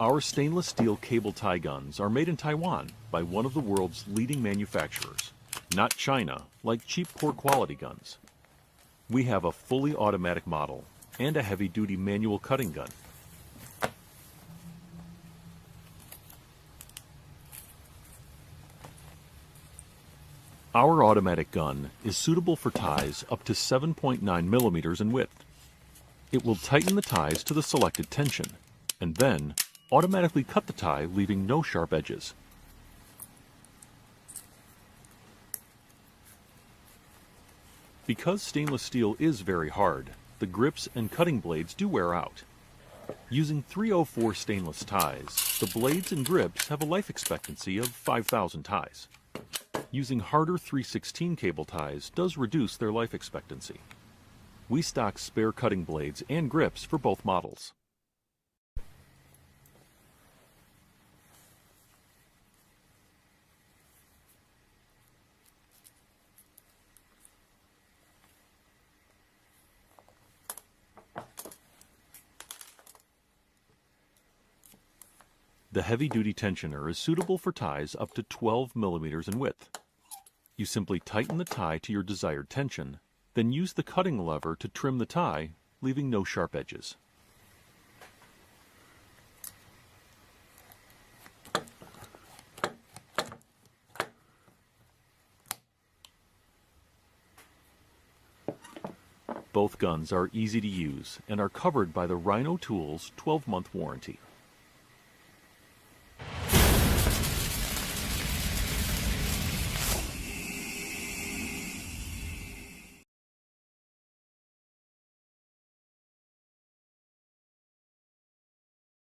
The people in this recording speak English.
Our stainless steel cable tie guns are made in Taiwan by one of the world's leading manufacturers, not China, like cheap poor quality guns. We have a fully automatic model and a heavy-duty manual cutting gun. Our automatic gun is suitable for ties up to 7.9 millimeters in width. It will tighten the ties to the selected tension, and then automatically cut the tie, leaving no sharp edges. Because stainless steel is very hard, the grips and cutting blades do wear out. Using 304 stainless ties, the blades and grips have a life expectancy of 5,000 ties. Using harder 316 cable ties does reduce their life expectancy. We stock spare cutting blades and grips for both models. The heavy-duty tensioner is suitable for ties up to 12 millimeters in width. You simply tighten the tie to your desired tension, then use the cutting lever to trim the tie, leaving no sharp edges. Both guns are easy to use and are covered by the Rhino Tools 12-month warranty.